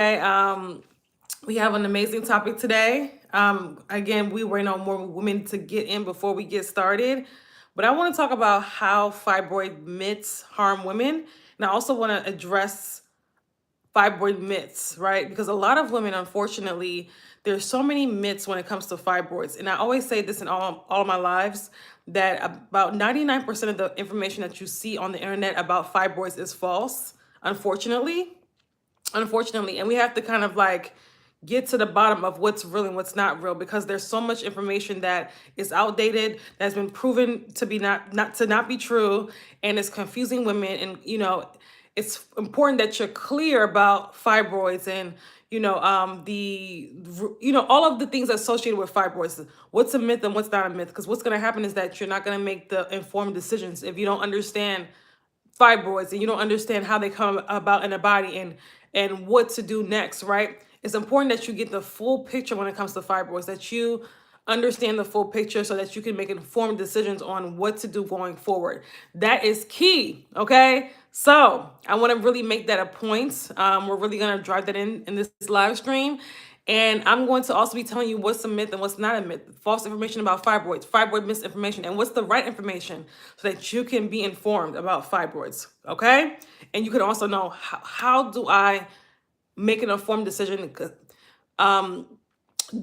We have an amazing topic today. Again, we wait on more women to get in before we get started. But I want to talk about how fibroid myths harm women. And I also want to address fibroid myths, right? Because a lot of women, unfortunately, there's so many myths when it comes to fibroids. And I always say this in all of my lives that about 99% of the information that you see on the internet about fibroids is false, unfortunately. And we have to kind of like get to the bottom of what's real and what's not real, because there's so much information that is outdated, that's been proven to be not be true, and it's confusing women. And it's important that you're clear about fibroids and all of the things associated with fibroids, what's a myth and what's not a myth. Because what's going to happen is that you're not going to make the informed decisions if you don't understand fibroids and you don't understand how they come about in the body and what to do next, right? It's important that you get the full picture when it comes to fibroids, that you understand the full picture so that you can make informed decisions on what to do going forward. That is key, okay? So I want to really make that a point. We're really going to drive that in this live stream. And I'm going to also be telling you what's a myth and what's not a myth, false information about fibroids, fibroid misinformation, and what's the right information so that you can be informed about fibroids, okay? And you can also know how do I make an informed decision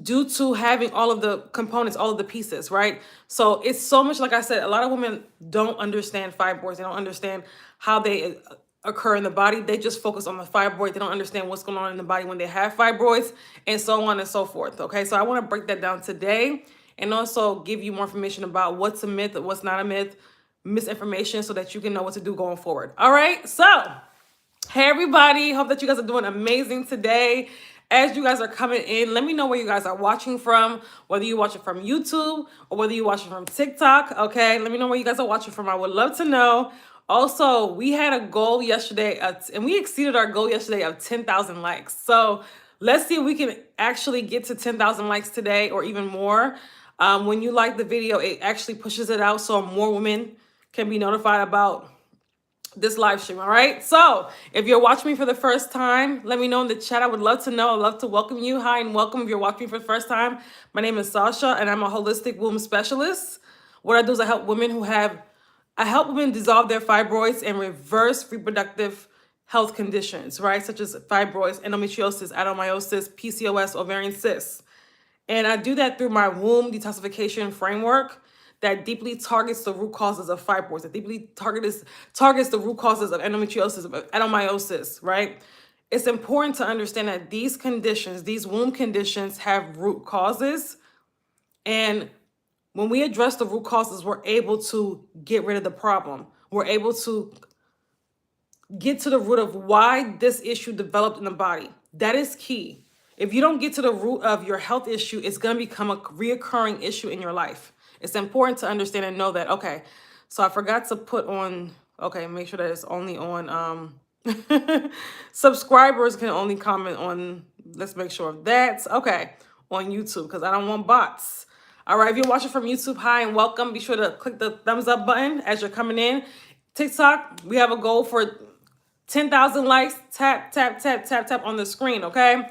due to having all of the components, all of the pieces, right? So it's so much, like I said, a lot of women don't understand fibroids. They don't understand how they occur in the body. They just focus on the fibroid. They don't understand what's going on in the body when they have fibroids, and so on and so forth, okay? So I want to break that down today and also give you more information about what's a myth, what's not a myth, misinformation, so that you can know what to do going forward. All right, so hey everybody, hope that you guys are doing amazing today. As you guys are coming in, let me know where you guys are watching from, whether you watch it from YouTube or whether you watch it from TikTok, okay? Let me know where you guys are watching from. I would love to know. Also, we had a goal yesterday, and we exceeded our goal yesterday of 10,000 likes. So let's see if we can actually get to 10,000 likes today or even more. When you like the video, it actually pushes it out so more women can be notified about this live stream. All right, so if you're watching me for the first time, let me know in the chat. I would love to know. I'd love to welcome you. Hi and welcome if you're watching me for the first time. My name is Sasha and I'm a holistic womb specialist. What I do is I help women dissolve their fibroids and reverse reproductive health conditions, right, such as fibroids, endometriosis, adenomyosis, PCOS, ovarian cysts. And I do that through my womb detoxification framework that deeply targets the root causes of fibroids, that deeply targets the root causes of endometriosis, of adenomyosis, right? It's important to understand that these conditions, these womb conditions, have root causes. And when we address the root causes, we're able to get rid of the problem. We're able to get to the root of why this issue developed in the body. That is key. If you don't get to the root of your health issue, it's going to become a reoccurring issue in your life. It's important to understand and know that, okay, so I forgot to put on, okay, make sure that it's only on, subscribers can only comment on, let's make sure of that, okay, on YouTube, because I don't want bots. All right, if you're watching from YouTube, hi and welcome. Be sure to click the thumbs up button as you're coming in. TikTok, we have a goal for 10,000 likes. Tap, tap, tap, tap, tap on the screen, okay?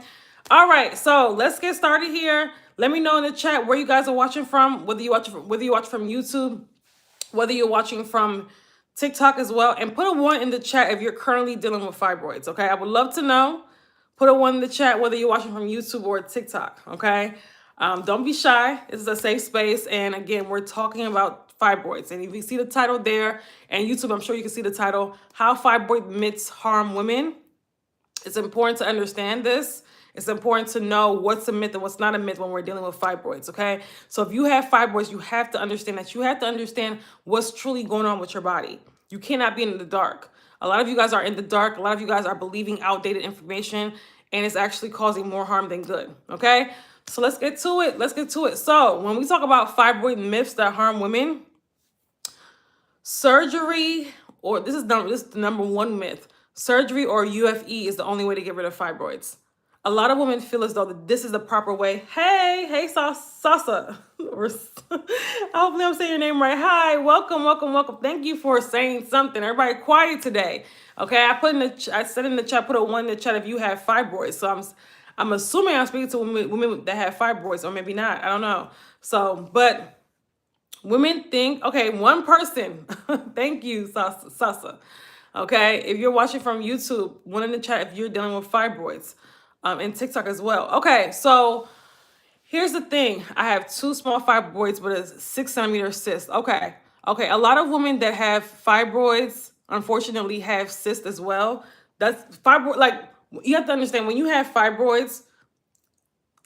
All right, so let's get started here. Let me know in the chat where you guys are watching from, whether you watch from YouTube, whether you're watching from TikTok as well. And put a 1 in the chat if you're currently dealing with fibroids, okay? I would love to know. Put a 1 in the chat whether you're watching from YouTube or TikTok, okay? Don't be shy. This is a safe space. And again, we're talking about fibroids. And if you see the title there, and YouTube, I'm sure you can see the title, How Fibroid Myths Harm Women. It's important to understand this. It's important to know what's a myth and what's not a myth when we're dealing with fibroids, okay? So if you have fibroids, you have to understand that. You have to understand what's truly going on with your body. You cannot be in the dark. A lot of you guys are in the dark. A lot of you guys are believing outdated information, and it's actually causing more harm than good, okay? So let's get to it. Let's get to it. So when we talk about fibroid myths that harm women, surgery, or this is the number 1 myth, surgery or UFE is the only way to get rid of fibroids. a lot of women feel as though that this is the proper way. Hey, Sasa. Hopefully I'm saying your name right. Hi, welcome. Thank you for saying something. Everybody quiet today. Okay, I said in the chat, put a 1 in the chat if you have fibroids. So I'm assuming I'm speaking to women that have fibroids, or maybe not. I don't know. So, but women think, okay, one person. Thank you, Sasa. Okay, if you're watching from YouTube, 1 in the chat if you're dealing with fibroids, and TikTok as well. Okay, so here's the thing. I have 2 small fibroids with a 6-centimeter cyst. Okay, a lot of women that have fibroids, unfortunately, have cysts as well. That's fibroid. Like, you have to understand, when you have fibroids,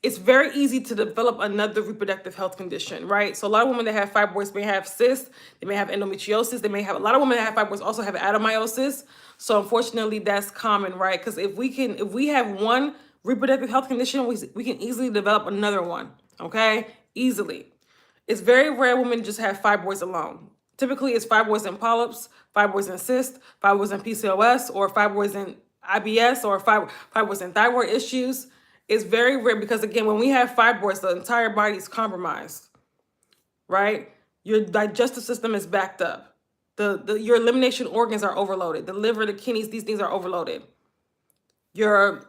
it's very easy to develop another reproductive health condition, right? So a lot of women that have fibroids may have cysts, they may have endometriosis, they may have, a lot of women that have fibroids also have adenomyosis. So unfortunately, that's common, right? Because if we have one reproductive health condition, we can easily develop another one, okay? Easily. It's very rare women just have fibroids alone. Typically, it's fibroids and polyps, fibroids and cysts, fibroids and PCOS, or fibroids and IBS, or fibroids and thyroid issues. It's very rare because, again, when we have fibroids, the entire body is compromised, right? Your digestive system is backed up. Your elimination organs are overloaded. The liver, the kidneys, these things are overloaded. Your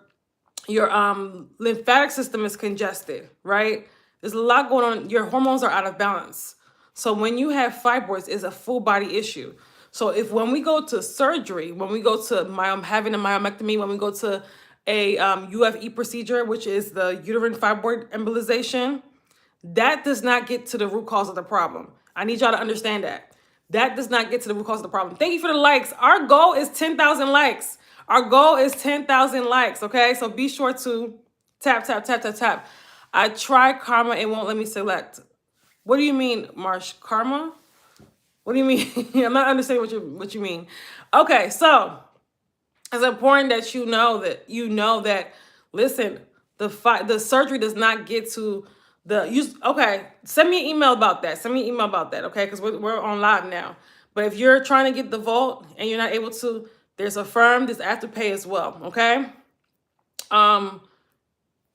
lymphatic system is congested, right? There's a lot going on. Your hormones are out of balance. So when you have fibroids, it's a full body issue. So when we go to surgery, when we go to having a myomectomy, when we go to a UFE procedure, which is the uterine fibroid embolization, that does not get to the root cause of the problem. I need y'all to understand that. That does not get to the root cause of the problem. Thank you for the likes. Our goal is 10,000 likes. Our goal is 10,000 likes, okay? So be sure to tap. I tried Karma, it won't let me select. What do you mean, Marsh? Karma? What do you mean? I'm not understanding what you mean. Okay, so it's important that you know that, listen, the surgery does not get to okay, send me an email about that. Okay? Because we're on live now. But if you're trying to get the vault and you're not able to, there's Affirm, there's Afterpay as well, okay?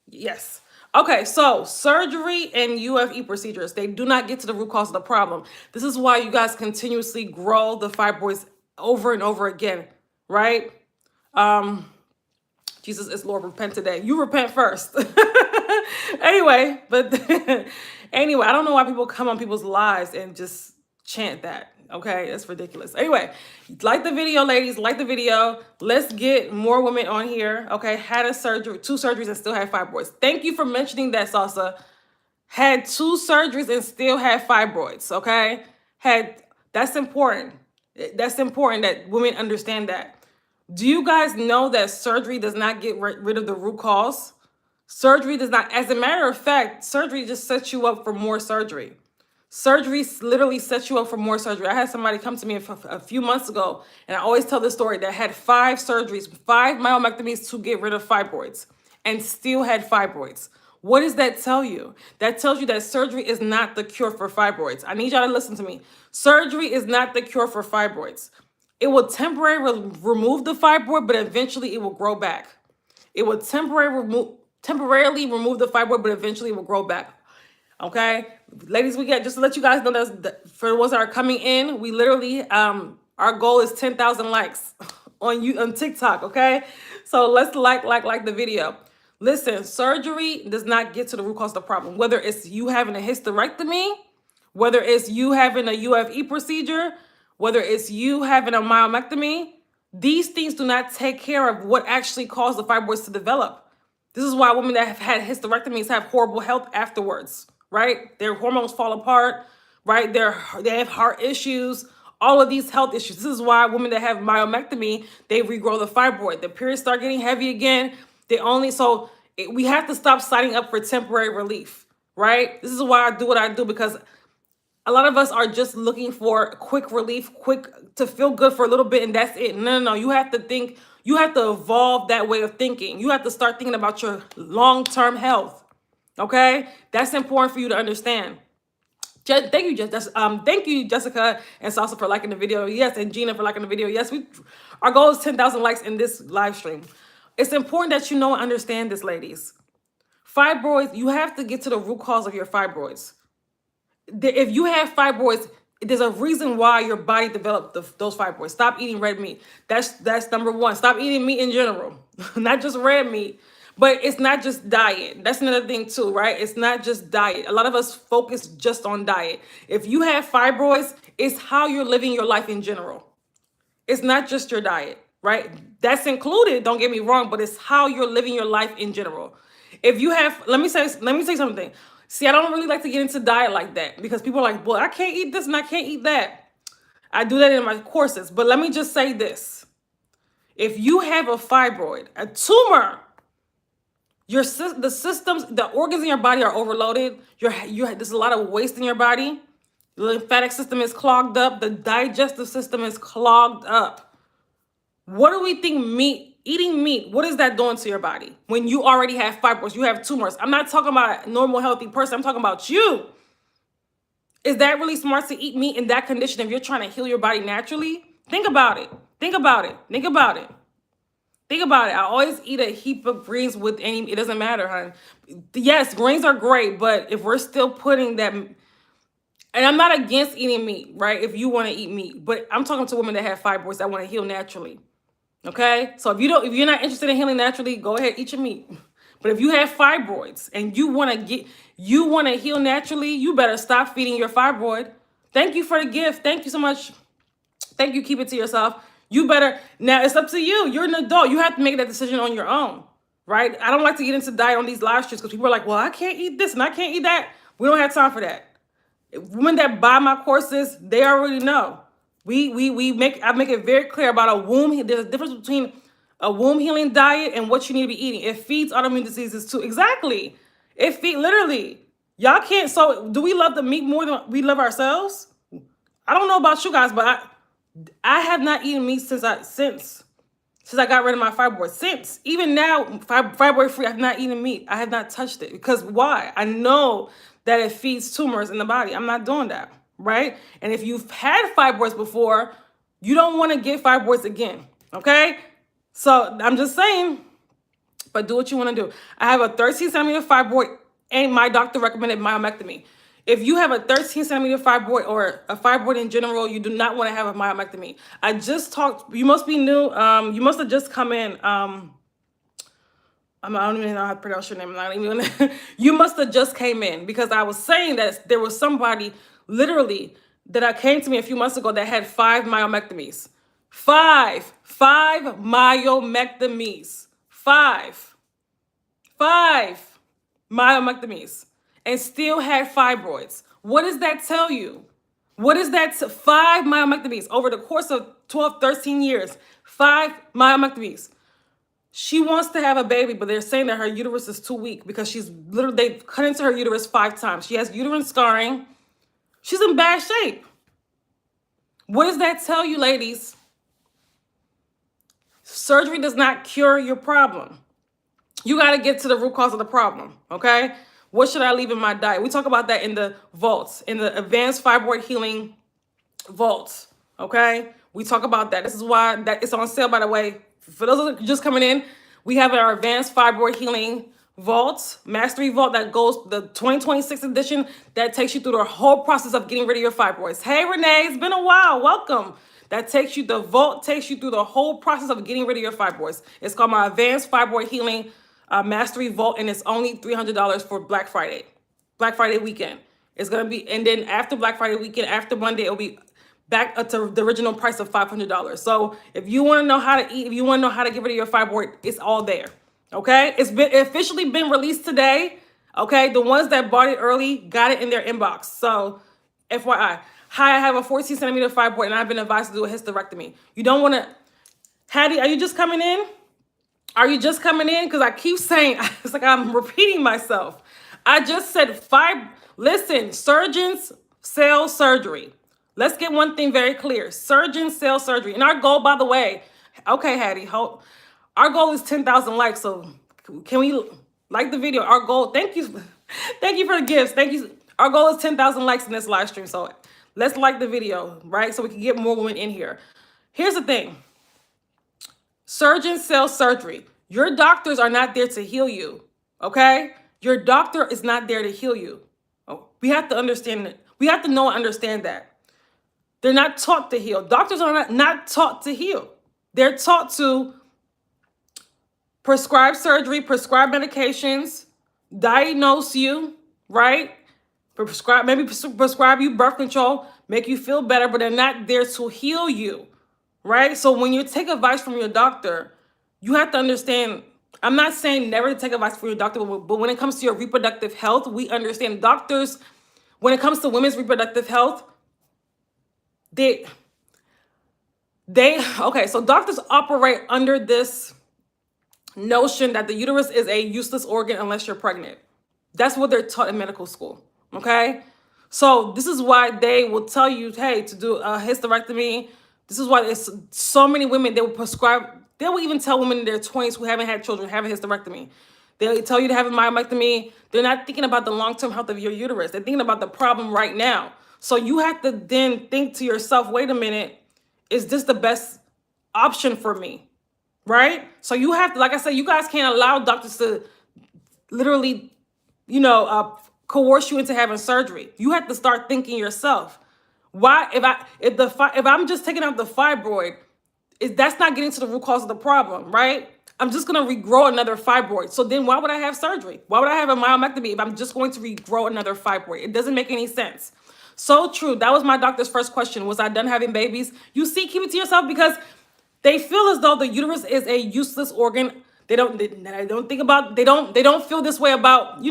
Yes. Okay, so surgery and UFE procedures, they do not get to the root cause of the problem. This is why you guys continuously grow the fibroids over and over again, right? Jesus is Lord, repent today. You repent first. Anyway, anyway, I don't know why people come on people's lives and just chant that. Okay, that's ridiculous. Anyway, like the video, ladies, like the video. Let's get more women on here. Okay, had a surgery, 2 surgeries and still had fibroids. Thank you for mentioning that, Salsa. Had 2 surgeries and still had fibroids. Okay, that's important. That's important that women understand that. Do you guys know that surgery does not get rid of the root cause? Surgery does not. As a matter of fact, surgery just sets you up for more surgery. Surgery literally sets you up for more surgery. I had somebody come to me a few months ago, and I always tell this story, that had 5 surgeries, 5 myomectomies to get rid of fibroids, and still had fibroids. What does that tell you? That tells you that surgery is not the cure for fibroids. I need y'all to listen to me. Surgery is not the cure for fibroids. It will temporarily remove the fibroid, but eventually it will grow back. It will temporarily remove the fibroid, but eventually it will grow back. Okay, ladies, just to let you guys know that for the ones that are coming in, we literally, our goal is 10,000 likes on TikTok. Okay, so let's like the video. Listen, surgery does not get to the root cause of the problem. Whether it's you having a hysterectomy, whether it's you having a UFE procedure, whether it's you having a myomectomy, these things do not take care of what actually caused the fibroids to develop. This is why women that have had hysterectomies have horrible health afterwards, right? Their hormones fall apart, right? They have heart issues, all of these health issues. This is why women that have myomectomy, they regrow the fibroid. The periods start getting heavy again. We have to stop signing up for temporary relief, right? This is why I do what I do, because a lot of us are just looking for quick relief, quick to feel good for a little bit, and that's it. No. You have to think, you have to evolve that way of thinking. You have to start thinking about your long-term health, okay? That's important for you to understand. Thank you, Jessica and Salsa, for liking the video. Yes, and Gina for liking the video. Yes, our goal is 10,000 likes in this live stream. It's important that you know and understand this, ladies. Fibroids, you have to get to the root cause of your fibroids. If you have fibroids, there's a reason why your body developed those fibroids. Stop eating red meat. That's number one. Stop eating meat in general, not just red meat. But it's not just diet. That's another thing too, right? It's not just diet. A lot of us focus just on diet. If you have fibroids, it's how you're living your life in general. It's not just your diet, right? That's included, don't get me wrong, but it's how you're living your life in general. If you have, let me say something. See, I don't really like to get into diet like that because people are like, well, I can't eat this and I can't eat that. I do that in my courses. But let me just say this. If you have a fibroid, a tumor, the systems, the organs in your body are overloaded. There's a lot of waste in your body. The lymphatic system is clogged up. The digestive system is clogged up. What do we think eating meat, what is that doing to your body? When you already have fibroids, you have tumors. I'm not talking about a normal, healthy person. I'm talking about you. Is that really smart to eat meat in that condition if you're trying to heal your body naturally? Think about it. Think about it. Think about it. Think about it. I always eat a heap of greens with it doesn't matter, honey. Yes, greens are great, but if we're still putting that, and I'm not against eating meat, right? If you want to eat meat, but I'm talking to women that have fibroids that want to heal naturally. Okay? So if you're not interested in healing naturally, go ahead, eat your meat. But if you have fibroids and you want to heal naturally, you better stop feeding your fibroid. Thank you for the gift. Thank you so much. Thank you. Keep it to yourself. You better, now it's up to you. You're an adult. You have to make that decision on your own, right? I don't like to get into diet on these live streams because people are like, well, I can't eat this and I can't eat that. We don't have time for that. Women that buy my courses, they already know. I make it very clear about a womb. There's a difference between a womb healing diet and what you need to be eating. It feeds autoimmune diseases too. Exactly. It feeds, literally. Y'all can't, so do we love the meat more than we love ourselves? I don't know about you guys, but I have not eaten meat since I got rid of my fibroids. Since even now, fibroid free, I've not eaten meat. I have not touched it because why? I know that it feeds tumors in the body. I'm not doing that, right? And if you've had fibroids before, you don't want to get fibroids again, okay? So I'm just saying, but do what you want to do. I have a 13 centimeter fibroid and my doctor recommended myomectomy. If you have a 13 centimeter fibroid or a fibroid in general, you do not want to have a myomectomy. I just talked, you must be new. You must have just come in. I don't even know how to pronounce your name. I'm not even you must have just came in because I was saying that there was somebody literally that came to me a few months ago that had 5 myomectomies. 5 myomectomies. 5 myomectomies. And still had fibroids. What does that tell you? What is that? 5 myomectomies over the course of 12, 13 years. 5 myomectomies. She wants to have a baby, but they're saying that her uterus is too weak because they've cut into her uterus 5 times. She has uterine scarring. She's in bad shape. What does that tell you, ladies? Surgery does not cure your problem. You got to get to the root cause of the problem, okay? What should I leave in my diet? We talk about that in the vaults, in the advanced fibroid healing vaults, okay? We talk about that. This is why it's on sale, by the way. For those that are just coming in, we have our advanced fibroid healing vault, mastery vault that goes, the 2026 edition, that takes you through the whole process of getting rid of your fibroids. Hey, Renee, it's been a while. Welcome. The vault takes you through the whole process of getting rid of your fibroids. It's called my advanced fibroid healing mastery vault, and it's only $300 for Black Friday weekend. It's gonna be, and then after Black Friday weekend, after Monday, it'll be back up to the original price of $500. So if you want to know how to eat, if you want to know how to get rid of your fibroid, it's all there. Okay, it's officially been released today. Okay, the ones that bought it early got it in their inbox. So FYI, hi, I have a 14 centimeter fibroid and I've been advised to do a hysterectomy. You don't want to. Hattie, are you just coming in? Are you just coming in? Because I keep saying, it's like I'm repeating myself. I just said listen, surgeons sell surgery. Let's get one thing very clear. Surgeons sell surgery. And our goal, by the way, okay, Hattie, our goal is 10,000 likes. So can we like the video? Our goal, thank you for the gifts. Thank you. Our goal is 10,000 likes in this live stream. So let's like the video, right? So we can get more women in here. Here's the thing. Surgeons sell surgery. Your doctors are not there to heal you, okay? Your doctor is not there to heal you. Oh, we have to understand it. We have to know and understand that. They're not taught to heal. Doctors are not taught to heal. They're taught to prescribe surgery, prescribe medications, diagnose you, right? Maybe prescribe you birth control, make you feel better, but they're not there to heal you, right? So when you take advice from your doctor, you have to understand, I'm not saying never to take advice from your doctor, but when it comes to your reproductive health, we understand doctors, when it comes to women's reproductive health, okay, so doctors operate under this notion that the uterus is a useless organ unless you're pregnant. That's what they're taught in medical school, okay? So this is why they will tell you, hey, to do a hysterectomy. This is why there's so many women, they will even tell women in their 20s who haven't had children, have a hysterectomy. They'll tell you to have a myomectomy. They're not thinking about the long-term health of your uterus. They're thinking about the problem right now. So you have to then think to yourself, wait a minute, is this the best option for me, right? So you have to, like I said, you guys can't allow doctors to literally, coerce you into having surgery. You have to start thinking yourself. Why, if I'm just taking out the fibroid, that's not getting to the root cause of the problem, right? I'm just going to regrow another fibroid. So then why would I have surgery? Why would I have a myomectomy if I'm just going to regrow another fibroid? It doesn't make any sense. So true. That was my doctor's first question. Was I done having babies? You see, keep it to yourself, because they feel as though the uterus is a useless organ. They don't feel this way about,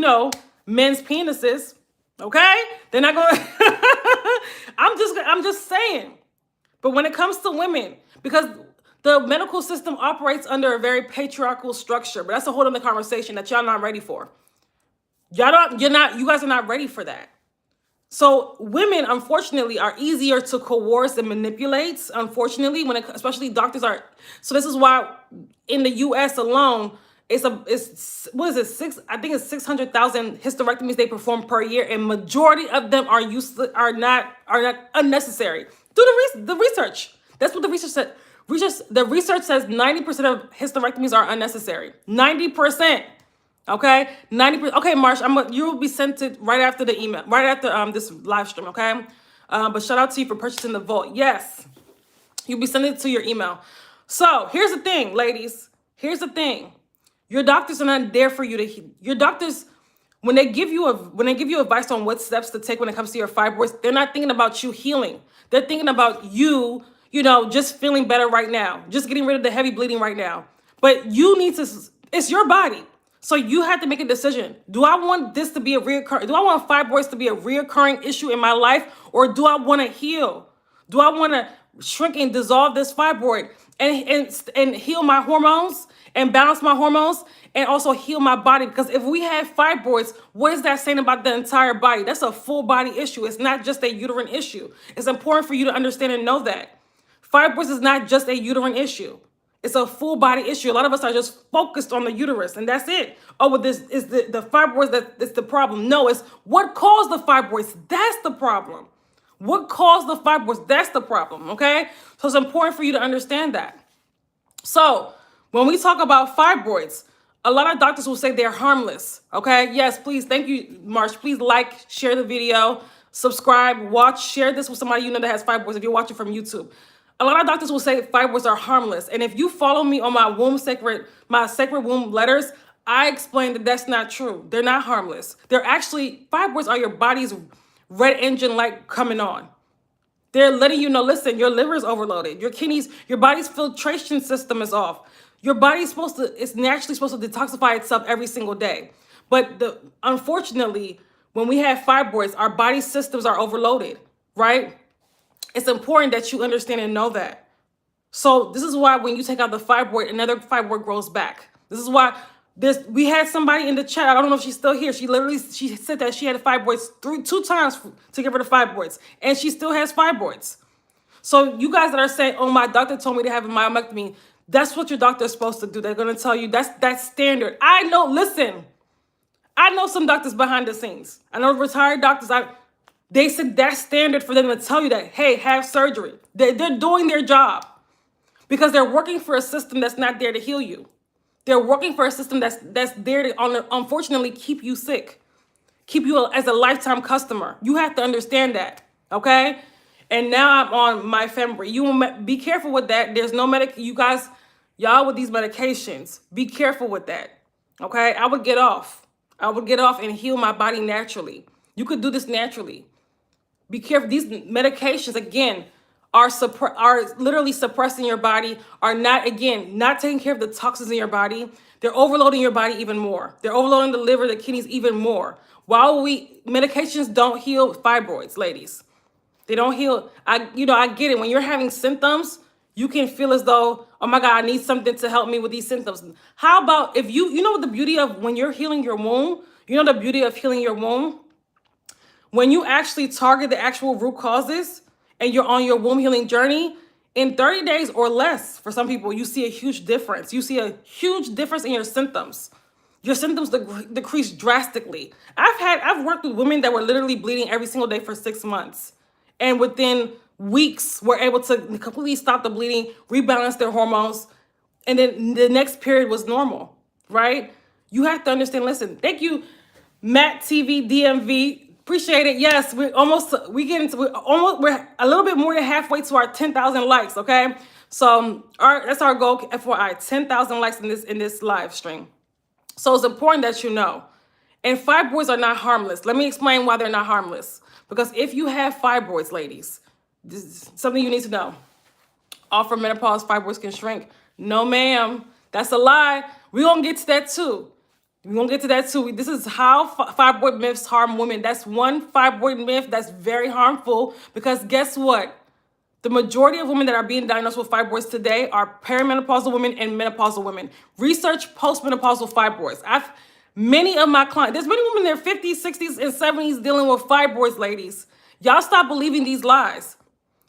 men's penises. Okay? They're not going to, I'm just saying. But when it comes to women, because the medical system operates under a very patriarchal structure, but that's a whole other conversation that y'all not ready for. You guys are not ready for that. So women, unfortunately, are easier to coerce and manipulate, unfortunately, especially doctors are. So this is why in the US alone, I think it's 600,000 hysterectomies they perform per year, and majority of them are not unnecessary. Do the research. That's what the research said. The research says 90% of hysterectomies are unnecessary. 90%. Okay, 90%. Okay, Marsh, you will be sent it right after the email, right after this live stream. Okay, but shout out to you for purchasing the vault. Yes, you'll be sending it to your email. So here's the thing, ladies. Here's the thing. Your doctors are not there for you to. Your doctors, when they give you advice on what steps to take when it comes to your fibroids, they're not thinking about you healing. They're thinking about you, just feeling better right now, just getting rid of the heavy bleeding right now. But you need to. It's your body. So you have to make a decision. Do I want this to be do I want fibroids to be a reoccurring issue in my life, or do I want to heal? Do I want to shrink and dissolve this fibroid and heal my hormones and balance my hormones and also heal my body? Because if we have fibroids, what is that saying about the entire body? That's a full body issue. It's not just a uterine issue. It's important for you to understand and know that. Fibroids is not just a uterine issue. It's a full body issue. A lot of us are just focused on the uterus, and that's it. Oh, well, this is the fibroids that's the problem. No, it's what caused the fibroids. That's the problem. What caused the fibroids? That's the problem, okay? So it's important for you to understand that. So when we talk about fibroids, a lot of doctors will say they're harmless, okay? Yes, please. Thank you, Marsh. Please like, share the video, subscribe, watch, share this with somebody that has fibroids if you're watching from YouTube. A lot of doctors will say fibroids are harmless. And if you follow me on my sacred womb letters, I explain that that's not true. They're not harmless. Fibroids are your body's red engine light coming on. They're letting you know, listen, your liver is overloaded. Your kidneys, your body's filtration system is off. Your body's it's naturally supposed to detoxify itself every single day. But unfortunately, when we have fibroids, our body systems are overloaded, right? It's important that you understand and know that. So this is why when you take out the fibroid, another fibroid grows back. This is why we had somebody in the chat. I don't know if she's still here. She said that she had fibroids two times to get rid of fibroids, and she still has fibroids. So you guys that are saying, oh, my doctor told me to have a myomectomy, that's what your doctor is supposed to do. They're going to tell you that's standard. I know some doctors behind the scenes. I know retired doctors. They said that's standard for them to tell you that, hey, have surgery. They're doing their job because they're working for a system that's not there to heal you. They're working for a system that's there to unfortunately keep you sick, keep you as a lifetime customer. You have to understand that, okay? And now I'm on myfembree. You will be careful with that. There's no you guys, y'all with these medications, be careful with that, okay? I would get off. I would get off and heal my body naturally. You could do this naturally. Be careful. These medications, again, are literally suppressing your body, are not taking care of the toxins in your body. They're overloading your body even more. They're overloading the liver, the kidneys even more. Medications don't heal fibroids, ladies. They don't heal. I get it. When you're having symptoms, you can feel as though, oh my God, I need something to help me with these symptoms. How about if you know what the beauty of when you're healing your womb, the beauty of healing your womb? When you actually target the actual root causes and you're on your womb healing journey, in 30 days or less, for some people, you see a huge difference. You see a huge difference in your symptoms. Your symptoms decrease drastically. I've worked with women that were literally bleeding every single day for 6 months. And within weeks, were able to completely stop the bleeding, rebalance their hormones, and then the next period was normal, right? You have to understand, listen, thank you, Matt TV DMV. Appreciate it. Yes, we're a little bit more than halfway to our 10,000 likes, okay? So that's our goal, FYI, 10,000 likes in this live stream. So it's important that you know. And fibroids are not harmless. Let me explain why they're not harmless. Because if you have fibroids, ladies, this is something you need to know. All from menopause, fibroids can shrink. No, ma'am. That's a lie. We're going to get to that too. This is how fibroid myths harm women. That's one fibroid myth that's very harmful, because guess what? The majority of women that are being diagnosed with fibroids today are perimenopausal women and menopausal women. Research postmenopausal fibroids. Many of my clients, there's many women in their 50s, 60s, and 70s dealing with fibroids, ladies. Y'all stop believing these lies,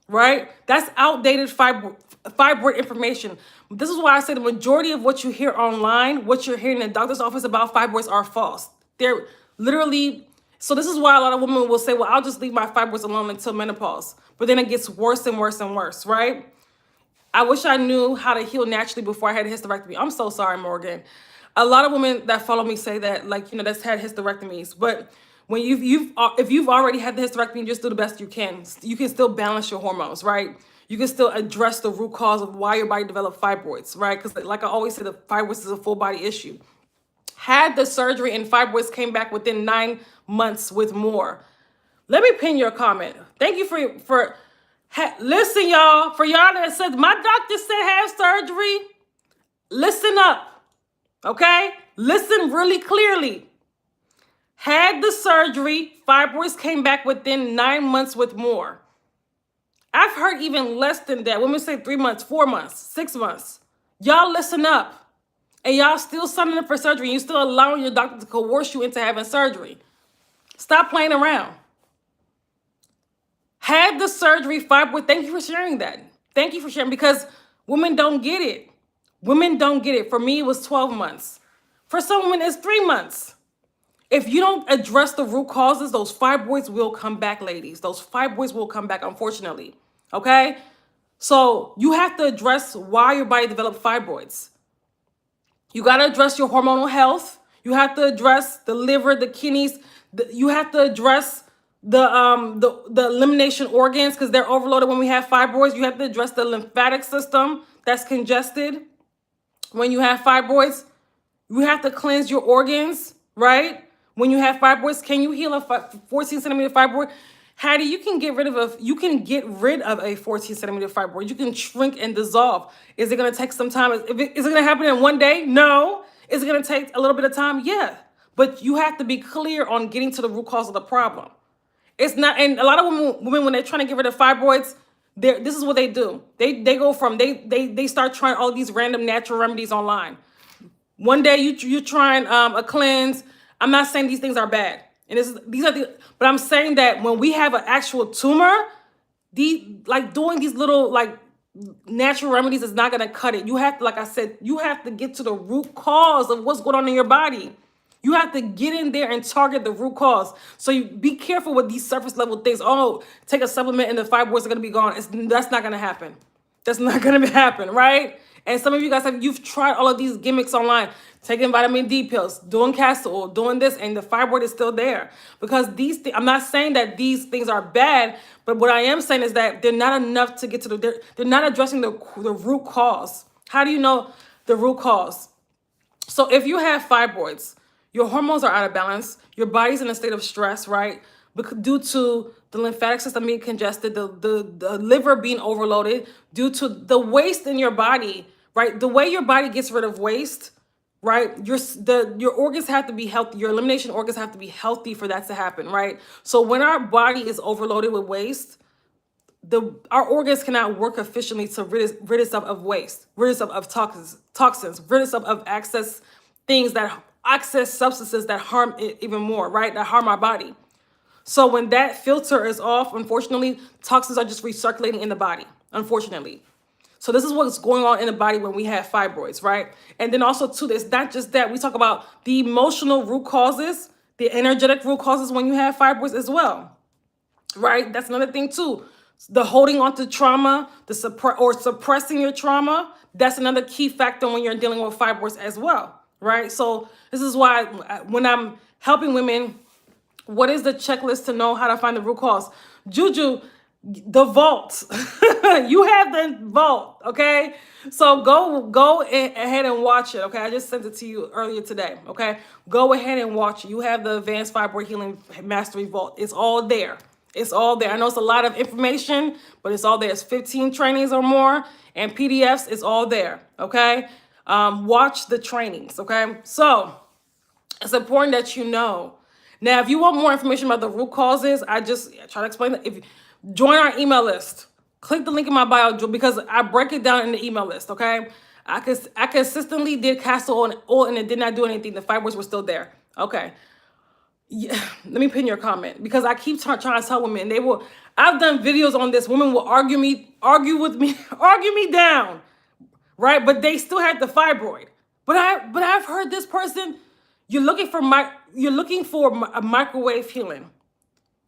right? That's outdated fibroid information. This is why I say the majority of what you hear online, what you're hearing in the doctor's office about fibroids are false. They're literally, so this is why a lot of women will say, well, I'll just leave my fibroids alone until menopause. But then it gets worse and worse and worse, right? I wish I knew how to heal naturally before I had a hysterectomy. I'm so sorry, Morgan. A lot of women that follow me say that, that's had hysterectomies. But when if you've already had the hysterectomy, just do the best you can. You can still balance your hormones, right? You can still address the root cause of why your body developed fibroids, right? Because like I always say, the fibroids is a full body issue. Had the surgery and fibroids came back within 9 months with more. Let me pin your comment. Thank you listen, y'all. For y'all that said, my doctor said have surgery, listen up, okay? Listen really clearly. Had the surgery, fibroids came back within 9 months with more. I've heard even less than that. Women say 3 months, 4 months, 6 months. Y'all listen up. And y'all still signing up for surgery. You still allowing your doctor to coerce you into having surgery. Stop playing around. Had the surgery, fibroid. Thank you for sharing that. Thank you for sharing, because women don't get it. Women don't get it. For me, it was 12 months. For some women, it's 3 months. If you don't address the root causes, those fibroids will come back, ladies. Those fibroids will come back, unfortunately. Okay? So you have to address why your body developed fibroids. You got to address your hormonal health. You have to address the liver, the kidneys. You have to address the elimination organs, because they're overloaded when we have fibroids. You have to address the lymphatic system that's congested when you have fibroids. You have to cleanse your organs, right? When you have fibroids, can you heal a 14 centimeter fibroid? Hattie, you can get rid of a 14 centimeter fibroid. You can shrink and dissolve. Is it going to take some time? Is it going to happen in one day? No. Is it going to take a little bit of time? Yeah. But you have to be clear on getting to the root cause of the problem. It's not, and a lot of women when they're trying to get rid of fibroids, this is what they do. They start trying all these random natural remedies online. One day you're trying a cleanse. I'm not saying these things are bad, and but I'm saying that when we have an actual tumor, doing these little natural remedies is not gonna cut it. You have to, like I said, you have to get to the root cause of what's going on in your body. You have to get in there and target the root cause. So you be careful with these surface level things. Oh, take a supplement and the fibroids are gonna be gone. That's not gonna happen. That's not gonna happen, right? And some of you guys you've tried all of these gimmicks online, taking vitamin D pills, doing castor oil, doing this, and the fibroid is still there. Because I'm not saying that these things are bad, but what I am saying is that they're not enough to get to they're not addressing the root cause. How do you know the root cause? So if you have fibroids, your hormones are out of balance, your body's in a state of stress, right? Due to the lymphatic system being congested, the liver being overloaded, due to the waste in your body, right? The way your body gets rid of waste, right? Your organs have to be healthy. Your elimination organs have to be healthy for that to happen, right? So when our body is overloaded with waste, our organs cannot work efficiently to rid itself of waste, rid itself of toxins, rid itself of excess substances that harm it even more, right? That harm our body. So when that filter is off, unfortunately, toxins are just recirculating in the body, unfortunately. So this is what's going on in the body when we have fibroids, right? And then also too, it's not just that. We talk about the emotional root causes, the energetic root causes when you have fibroids as well, right? That's another thing too. The holding on to trauma, suppressing your trauma, that's another key factor when you're dealing with fibroids as well, right? So this is why when I'm helping women, what is the checklist to know how to find the root cause? Juju, the vault. You have the vault, okay? So go ahead and watch it, okay? I just sent it to you earlier today, okay? Go ahead and watch it. You have the Advanced Fibroid Healing Mastery Vault. It's all there. It's all there. I know it's a lot of information, but it's all there. It's 15 trainings or more and PDFs. It's all there, okay? Watch the trainings, okay? So it's important that you know. Now, if you want more information about the root causes, I just try to explain that. If you join our email list, click the link in my bio because I break it down in the email list, okay? I consistently did castor oil and it did not do anything. The fibroids were still there, okay? Yeah, let me pin your comment because I keep trying to tell women, I've done videos on this. Women will argue with me, argue me down, right? But they still had the fibroid. But I've heard this person, you're looking for a microwave healing.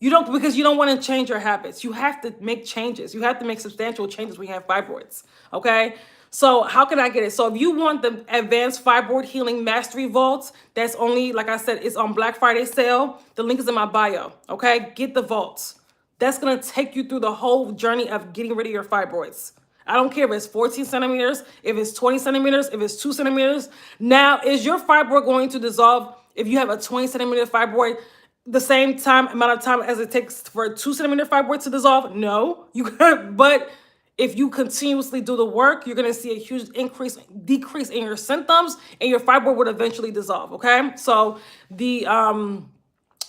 Because you don't want to change your habits. You have to make changes. You have to make substantial changes when you have fibroids, okay? So how can I get it? So if you want the Advanced Fibroid Healing Mastery Vaults, that's only, like I said, it's on Black Friday sale. The link is in my bio, okay? Get the vaults. That's going to take you through the whole journey of getting rid of your fibroids. I don't care if it's 14 centimeters, if it's 20 centimeters, if it's 2 centimeters. Now, is your fibroid going to dissolve if you have a 20 centimeter fibroid the same amount of time as it takes for a 2 centimeter fibroid to dissolve? No, but if you continuously do the work, you're going to see a huge decrease in your symptoms, and your fibroid would eventually dissolve. Okay, so the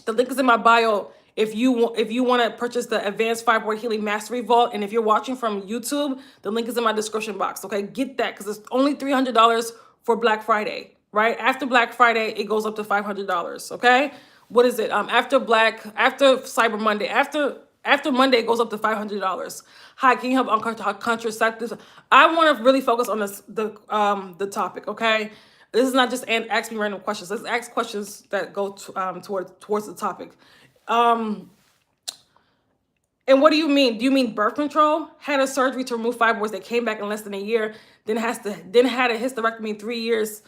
link is in my bio. If you want to purchase the Advanced Fibroid Healing Mastery Vault, and if you're watching from YouTube, the link is in my description box. Okay, get that because it's only $300 for Black Friday. Right after Black Friday, it goes up to $500. Okay, what is it? After Cyber Monday, after Monday, it goes up to $500. Hi, can you help on contraceptives? I want to really focus on the topic, okay? This is not just ask me random questions. Let's ask questions that go towards the topic. And what do you mean? Do you mean birth control? Had a surgery to remove fibroids that came back in less than a year, then had a hysterectomy 3 years.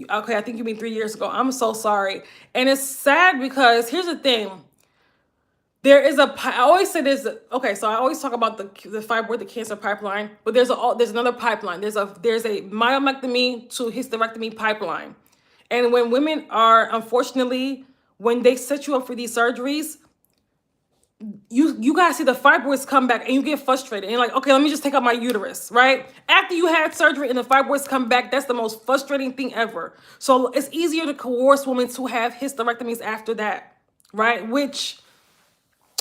Okay, I think you mean 3 years ago. I'm so sorry. And it's sad because here's the thing. I always say this. Okay, so I always talk about the fibroid, the cancer pipeline, but there's another pipeline. There's a myomectomy to hysterectomy pipeline. And when women are, unfortunately, when they set you up for these surgeries, you guys see the fibroids come back and you get frustrated. And you're like, okay, let me just take out my uterus, right? After you had surgery and the fibroids come back, that's the most frustrating thing ever. So it's easier to coerce women to have hysterectomies after that, right? Which,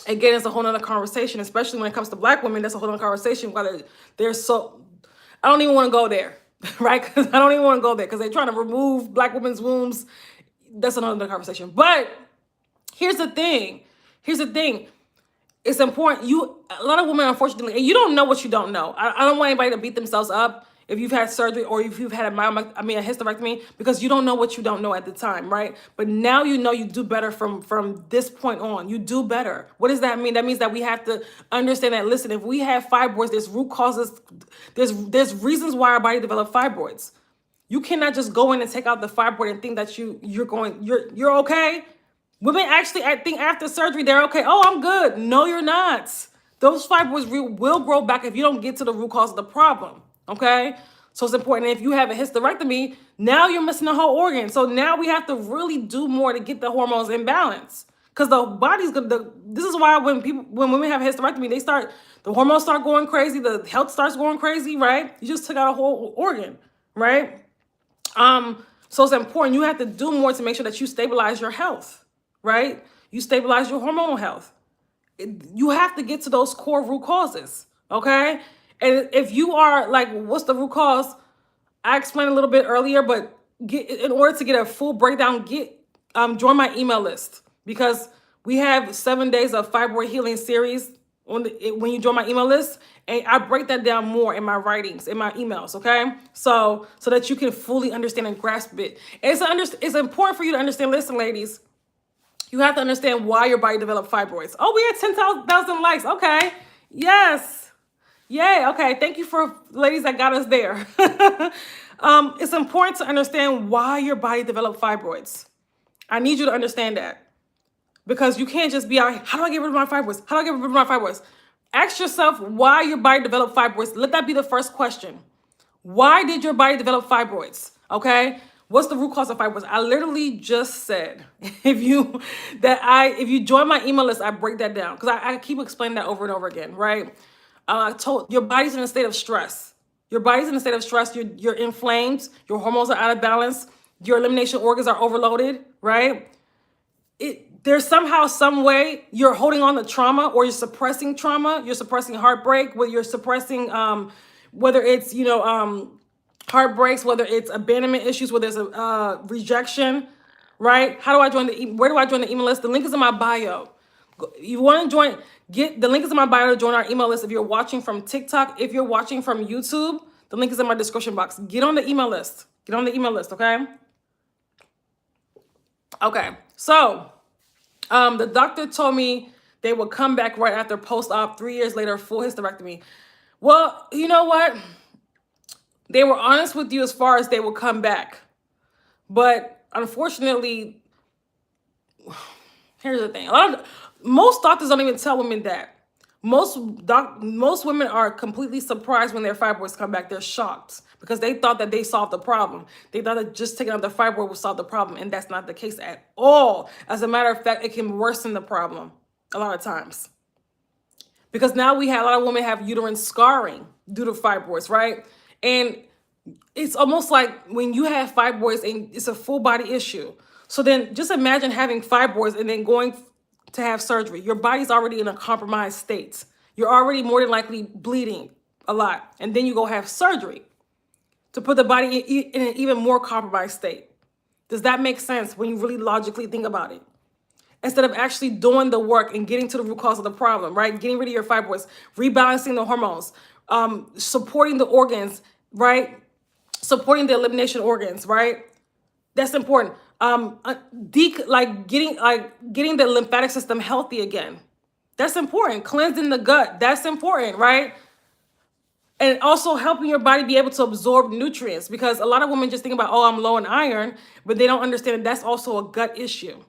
again, it's a whole nother conversation, especially when it comes to Black women. That's a whole nother conversation. Whether I don't even want to go there, right? Because I don't even want to go there because they're trying to remove Black women's wombs. That's another conversation. But here's the thing. It's important. A lot of women, unfortunately, and you don't know what you don't know. I don't want anybody to beat themselves up. if you've had surgery or if you've had a hysterectomy, because you don't know what you don't know at the time, right? But now you know you do better from this point on. You do better. What does that mean? That means that we have to understand that, listen, if we have fibroids, there's root causes, there's reasons why our body developed fibroids. You cannot just go in and take out the fibroid and think that you're okay. Women actually, I think after surgery, they're okay. Oh, I'm good. No, you're not. Those fibroids will grow back if you don't get to the root cause of the problem, okay? So it's important. If you have a hysterectomy, now you're missing a whole organ. So now we have to really do more to get the hormones in balance. Because the body's this is why when women have a hysterectomy, the hormones start going crazy, the health starts going crazy, right? You just took out a whole organ, right? So it's important. You have to do more to make sure that you stabilize your health, right? You stabilize your hormonal health. You have to get to those core root causes, okay? And if you are like, what's the root cause? I explained a little bit earlier, but in order to get a full breakdown, join my email list, because we have 7 days of fibroid healing series when you join my email list, and I break that down more in my writings, in my emails, okay? So that you can fully understand and grasp it. And it's important for you to understand, listen, ladies, you have to understand why your body developed fibroids. Oh, we had 10,000 likes. Okay. Yes. Yay. Okay. Thank you for ladies that got us there. It's important to understand why your body developed fibroids. I need you to understand that, because you can't just be out, how do I get rid of my fibroids? How do I get rid of my fibroids? Ask yourself why your body developed fibroids. Let that be the first question. Why did your body develop fibroids? Okay. What's the root cause of fibroids? I literally just said, if you join my email list, I break that down, because I keep explaining that over and over again, right? I told your body's in a state of stress. Your body's in a state of stress. You're inflamed. Your hormones are out of balance. Your elimination organs are overloaded, right? There's somehow, some way you're holding on to trauma, or you're suppressing trauma. You're suppressing heartbreak, where you're suppressing, whether it's, heartbreaks, whether it's abandonment issues, whether there's a rejection, right? Where do I join the email list? The link is in my bio. You want to join, the link is in my bio to join our email list. If you're watching from TikTok, if you're watching from YouTube, the link is in my description box. Get on the email list. Get on the email list, okay? Okay, so the doctor told me they would come back right after post-op, 3 years later, full hysterectomy. Well, you know what? They were honest with you as far as they will come back. But unfortunately, here's the thing. Most doctors don't even tell women that. Most women are completely surprised when their fibroids come back. They're shocked, because they thought that they solved the problem. They thought that just taking out the fibroid would solve the problem, and that's not the case at all. As a matter of fact, it can worsen the problem a lot of times. Because now a lot of women have uterine scarring due to fibroids, right? And it's almost like when you have fibroids and it's a full body issue. So then just imagine having fibroids and then going to have surgery. Your body's already in a compromised state. You're already more than likely bleeding a lot. And then you go have surgery to put the body in an even more compromised state. Does that make sense when you really logically think about it? Instead of actually doing the work and getting to the root cause of the problem, right? Getting rid of your fibroids, rebalancing the hormones, supporting the organs, right? Supporting the elimination organs, right? That's important. Getting the lymphatic system healthy again. That's important. Cleansing the gut. That's important, right? And also helping your body be able to absorb nutrients, because a lot of women just think about, oh, I'm low in iron, but they don't understand that that's also a gut issue.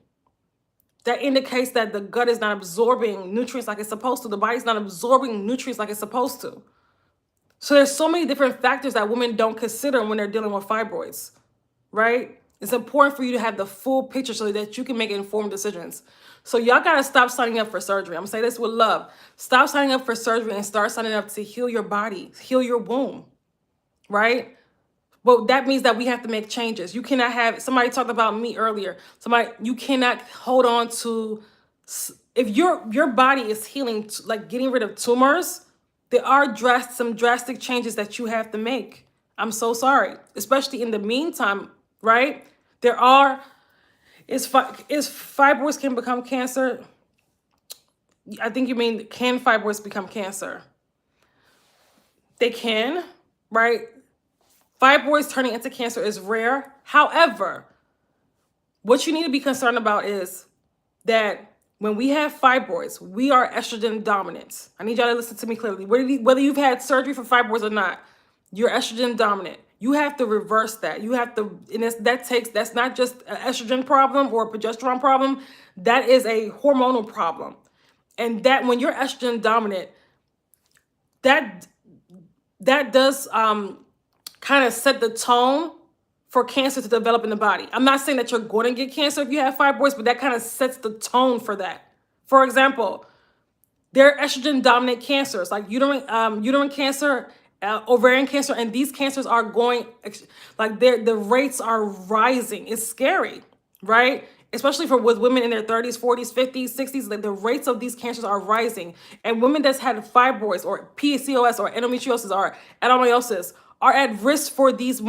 That indicates that the gut is not absorbing nutrients like it's supposed to. The body's not absorbing nutrients like it's supposed to. So there's so many different factors that women don't consider when they're dealing with fibroids, right? It's important for you to have the full picture so that you can make informed decisions. So y'all got to stop signing up for surgery. I'm going to say this with love. Stop signing up for surgery and start signing up to heal your body, heal your womb, right? But that means that we have to make changes. You cannot have, somebody talked about me earlier. You cannot hold on to, if your body is healing, like getting rid of tumors, there are some drastic changes that you have to make. I'm so sorry. Especially in the meantime, right? Is fibroids can become cancer? I think you mean, can fibroids become cancer? They can, right? Fibroids turning into cancer is rare. However, what you need to be concerned about is that when we have fibroids, we are estrogen dominant. I need y'all to listen to me clearly. Whether you've had surgery for fibroids or not, you're estrogen dominant. You have to reverse that. You have to, and that's not just an estrogen problem or a progesterone problem. That is a hormonal problem. And that when you're estrogen dominant, that does kind of set the tone for cancer to develop in the body. I'm not saying that you're going to get cancer if you have fibroids, but that kind of sets the tone for that. For example, there are estrogen dominant cancers like uterine cancer, ovarian cancer, and these cancers are going, like the rates are rising. It's scary, right? Especially with women in their 30s, 40s, 50s, 60s, like the rates of these cancers are rising. And women that's had fibroids or PCOS or endometriosis or adenomyosis are at risk for these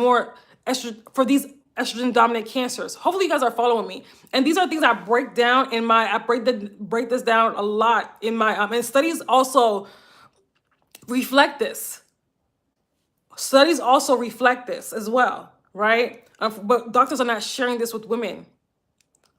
estrogen dominant cancers. Hopefully you guys are following me. And these are things I break down in my, break this down a lot in my, and studies also reflect this. Studies also reflect this as well, right? But doctors are not sharing this with women.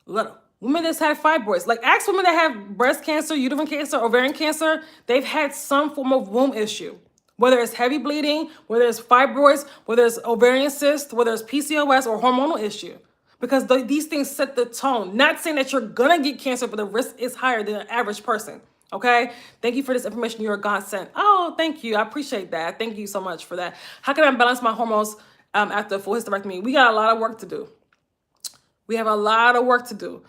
Women that's had fibroids, like ask women that have breast cancer, uterine cancer, ovarian cancer, they've had some form of womb issue. Whether it's heavy bleeding, whether it's fibroids, whether it's ovarian cyst, whether it's PCOS or hormonal issue. Because these things set the tone. Not saying that you're going to get cancer, but the risk is higher than an average person. Okay? Thank you for this information. You're a godsend. Oh, thank you. I appreciate that. Thank you so much for that. How can I balance my hormones after a full hysterectomy? We got a lot of work to do. We have a lot of work to do.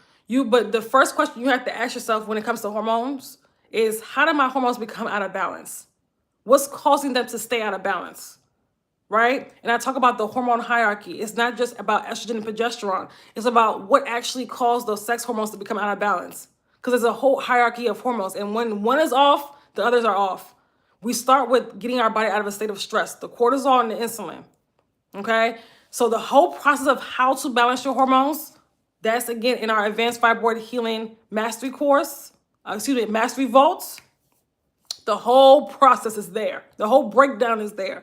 But the first question you have to ask yourself when it comes to hormones is, how do my hormones become out of balance? What's causing them to stay out of balance, right? And I talk about the hormone hierarchy. It's not just about estrogen and progesterone. It's about what actually caused those sex hormones to become out of balance. Because there's a whole hierarchy of hormones. And when one is off, the others are off. We start with getting our body out of a state of stress, the cortisol and the insulin, okay? So the whole process of how to balance your hormones, that's again in our Advanced Fibroid Healing Mastery course, Mastery Vault. The whole process is there. The whole breakdown is there.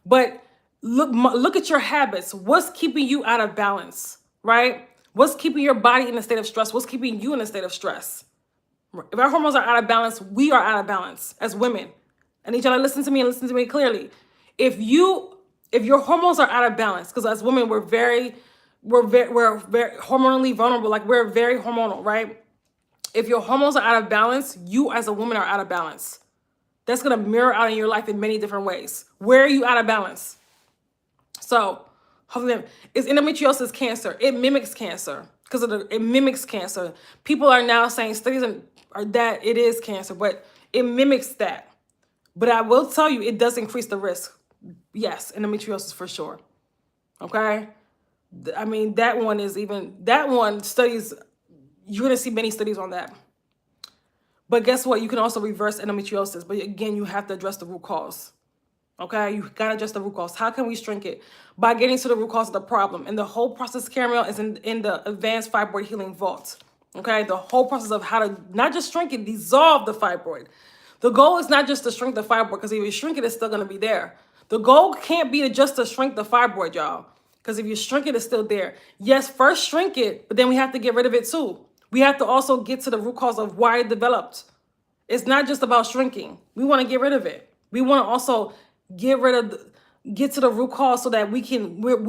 But look at your habits. What's keeping you out of balance, right? What's keeping your body in a state of stress? What's keeping you in a state of stress? If our hormones are out of balance, we are out of balance as women. I need y'all to listen to me and listen to me clearly. If your hormones are out of balance, because as women, we're very hormonally vulnerable. Like we're very hormonal, right? If your hormones are out of balance, you as a woman are out of balance. That's going to mirror out in your life in many different ways. Where are you out of balance? So, hopefully, is endometriosis cancer? It mimics cancer because it mimics cancer. People are now saying studies are that it is cancer, but it mimics that. But I will tell you, it does increase the risk. Yes, endometriosis for sure. Okay? I mean, that one studies, you're going to see many studies on that. But guess what? You can also reverse endometriosis. But again, you have to address the root cause. Okay? You got to address the root cause. How can we shrink it? By getting to the root cause of the problem. And the whole process, Caramel, is in the Advanced Fibroid Healing Vault. Okay? The whole process of how to not just shrink it, dissolve the fibroid. The goal is not just to shrink the fibroid, because if you shrink it, it's still going to be there. The goal can't be just to shrink the fibroid, y'all. Because if you shrink it, it's still there. Yes, first shrink it, but then we have to get rid of it too. We have to also get to the root cause of why it developed. It's not just about shrinking. We want to get rid of it. We want to also get to the root cause so that we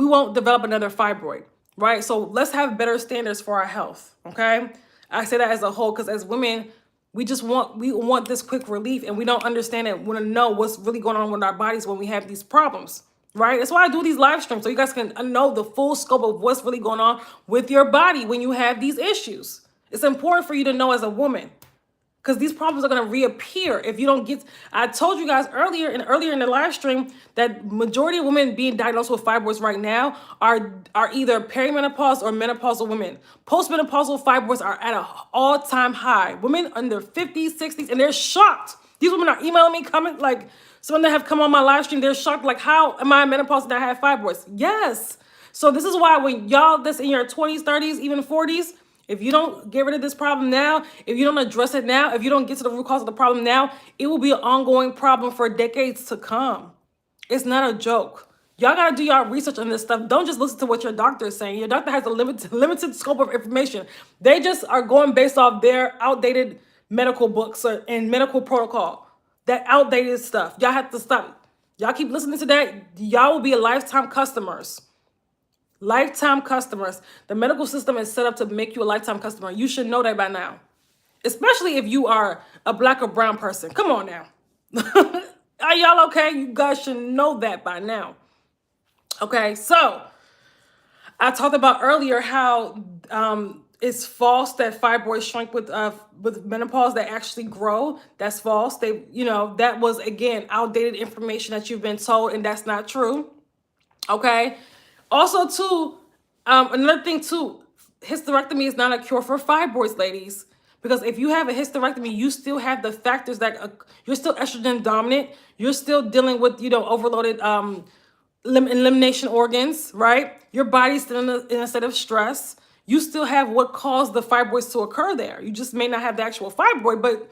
won't develop another fibroid, right? So let's have better standards for our health, okay? I say that as a whole because as women, we want this quick relief, and we don't understand and want to know what's really going on with our bodies when we have these problems, right? That's why I do these live streams, so you guys can know the full scope of what's really going on with your body when you have these issues. It's important for you to know as a woman, because these problems are going to reappear if you don't get. I told you guys earlier in the live stream that majority of women being diagnosed with fibroids right now are either perimenopause or menopausal women. Postmenopausal fibroids are at an all-time high. Women under 50s, 60s, and they're shocked. These women are emailing me, comment like some that have come on my live stream. They're shocked, like, how am I menopause and I have fibroids? Yes. So this is why when y'all that's in your 20s, 30s, even 40s. If you don't get rid of this problem now, if you don't address it now, if you don't get to the root cause of the problem now, it will be an ongoing problem for decades to come. It's not a joke. Y'all gotta do y'all research on this stuff. Don't just listen to what your doctor is saying. Your doctor has a limited scope of information. They just are going based off their outdated medical books and medical protocol. That outdated stuff. Y'all have to stop. Y'all keep listening to that. Y'all will be a lifetime customers. Lifetime customers. The medical system is set up to make you a lifetime customer. You should know that by now. Especially if you are a black or brown person. Come on now. Are y'all okay? You guys should know that by now. Okay, so I talked about earlier how it's false that fibroids shrink with menopause. They actually grow. That's false. That was, again, outdated information that you've been told, and that's not true. Okay. Also, too, another thing too, hysterectomy is not a cure for fibroids, ladies. Because if you have a hysterectomy, you still have the factors that you're still estrogen dominant. You're still dealing with, overloaded elimination organs, right? Your body's still in a state of stress. You still have what caused the fibroids to occur there. You just may not have the actual fibroid, but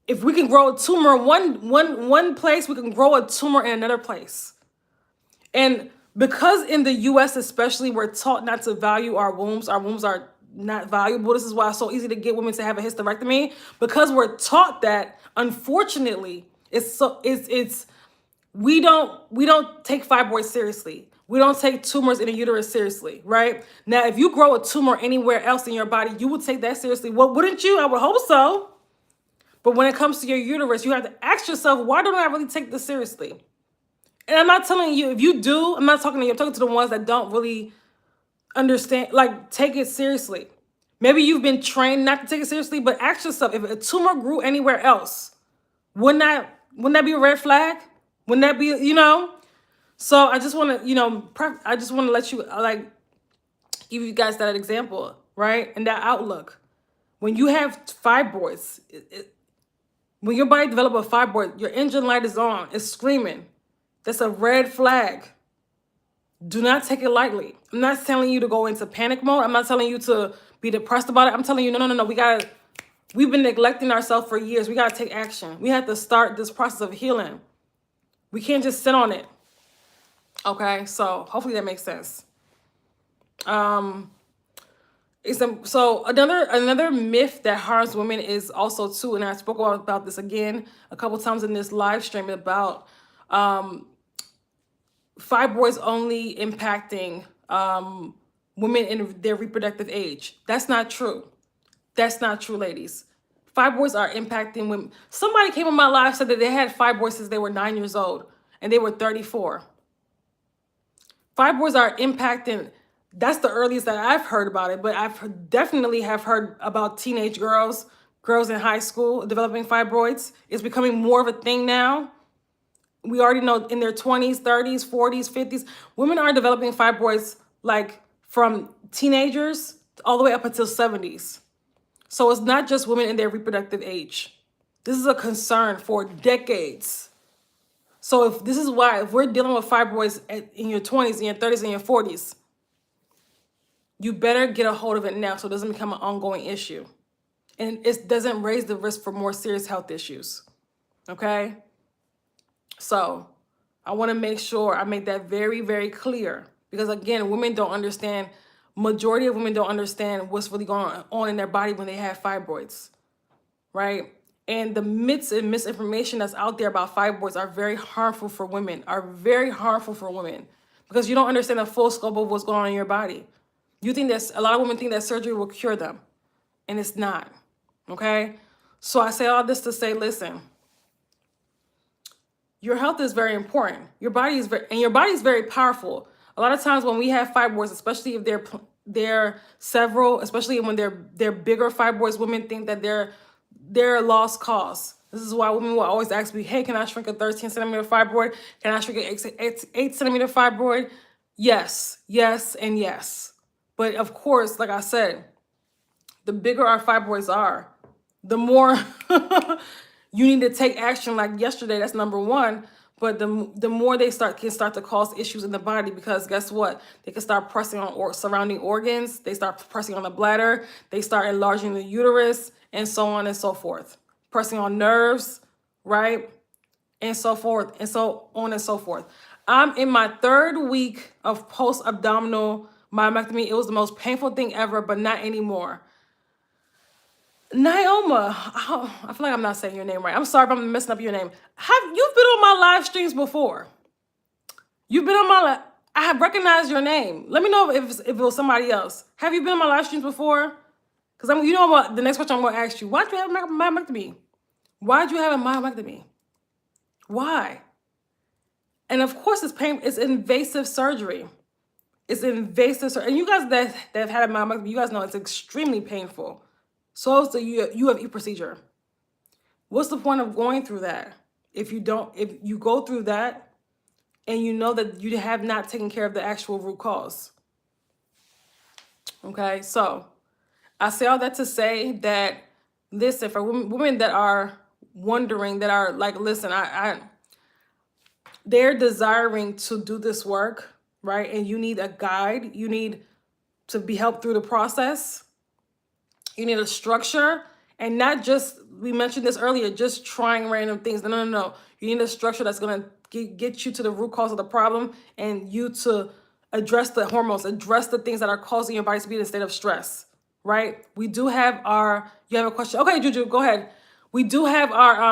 if we can grow a tumor one place, we can grow a tumor in another place. And because in the US especially, we're taught not to value our wombs are not valuable. This is why it's so easy to get women to have a hysterectomy, because we're taught that. Unfortunately, we don't take fibroids seriously. We don't take tumors in the uterus seriously, right? Now, if you grow a tumor anywhere else in your body, you would take that seriously. Well, wouldn't you? I would hope so. But when it comes to your uterus, you have to ask yourself, why don't I really take this seriously? And I'm not telling you, if you do, I'm not talking to you. I'm talking to the ones that don't really understand, take it seriously. Maybe you've been trained not to take it seriously, but ask yourself, if a tumor grew anywhere else, wouldn't that be a red flag? Wouldn't that be, So I just want to, I just want to let you, give you guys that example, right? And that outlook. When you have fibroids, when your body develops a fibroid, your engine light is on, it's screaming. That's a red flag. Do not take it lightly. I'm not telling you to go into panic mode. I'm not telling you to be depressed about it. I'm telling you, no. We've been neglecting ourselves for years. We got to take action. We have to start this process of healing. We can't just sit on it. Okay, so hopefully that makes sense. So another myth that harms women is also too, and I spoke about this again a couple times in this live stream, about fibroids only impacting women in their reproductive age. That's not true. That's not true, ladies. Fibroids are impacting women. Somebody came in my live, said that they had fibroids since they were 9 years old and they were 34. Fibroids are impacting, that's the earliest that I've heard about it, but I've definitely have heard about teenage girls in high school developing fibroids. It's becoming more of a thing now. We already know in their 20s, 30s, 40s, 50s, women are developing fibroids from teenagers all the way up until 70s. So it's not just women in their reproductive age. This is a concern for decades. So if we're dealing with fibroids in your 20s, in your 30s, and your 40s, you better get a hold of it now so it doesn't become an ongoing issue. And it doesn't raise the risk for more serious health issues. Okay? So I want to make sure I make that very, very clear. Because again, women don't understand, majority of women don't understand what's really going on in their body when they have fibroids, right? And the myths and misinformation that's out there about fibroids are very harmful for women, because you don't understand the full scope of what's going on in your body. You think a lot of women think that surgery will cure them, and it's not, okay? So I say all this to say, listen, your health is very important. Your body is very powerful. A lot of times when we have fibroids, especially if they're several, especially when they're bigger fibroids, women think that they're a lost cause. This is why women will always ask me, hey, can I shrink a 13 centimeter fibroid? Can I shrink an 8 centimeter fibroid? Yes, and yes. But of course, like I said, the bigger our fibroids are, the more you need to take action. Like yesterday, that's number one. But the more they can start to cause issues in the body, because guess what? They can start pressing on surrounding organs. They start pressing on the bladder. They start enlarging the uterus, and so on and so forth. Pressing on nerves, right? And so forth, and so on and so forth. I'm in my 3rd week of post-abdominal myomectomy. It was the most painful thing ever, but not anymore. Naoma, oh, I feel like I'm not saying your name right. I'm sorry if I'm messing up your name. You've been on my live streams before? You've been on my I have recognized your name. Let me know if it was somebody else. Have you been on my live streams before? Because you know what? The next question I'm going to ask you. Why'd you have a myomectomy? Why'd you have a myomectomy? Why? And of course, it's pain. It's invasive surgery. It's invasive surgery. And you guys that have had a myomectomy, you guys know it's extremely painful. So it's the 𝐢𝐻 procedure. What's the point of going through that if you go through that and you know that you have not taken care of the actual root cause? Okay, so I say all that to say that, listen, for women that are wondering, that are like, listen, they're desiring to do this work, right? And you need a guide. You need to be helped through the process. You need a structure, and not just, we mentioned this earlier, just trying random things. No. You need a structure that's going to get you to the root cause of the problem, and you to address the hormones, address the things that are causing your body to be in a state of stress, right? We do have you have a question? Okay, Juju, go ahead. We do have our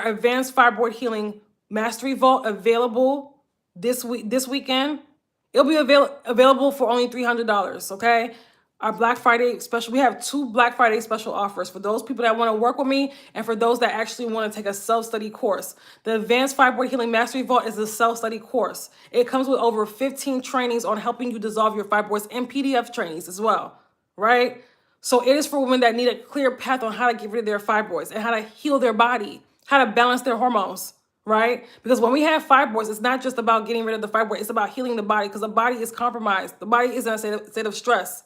advanced fibroid healing mastery vault available this weekend. It'll be available for only $300, okay? Our Black Friday special, we have 2 Black Friday special offers for those people that want to work with me and for those that actually want to take a self-study course. The Advanced Fibroid Healing Mastery Vault is a self-study course. It comes with over 15 trainings on helping you dissolve your fibroids and PDF trainings as well, right? So it is for women that need a clear path on how to get rid of their fibroids and how to heal their body, how to balance their hormones, right? Because when we have fibroids, it's not just about getting rid of the fibroid, it's about healing the body, because the body is compromised. The body is in a state of stress.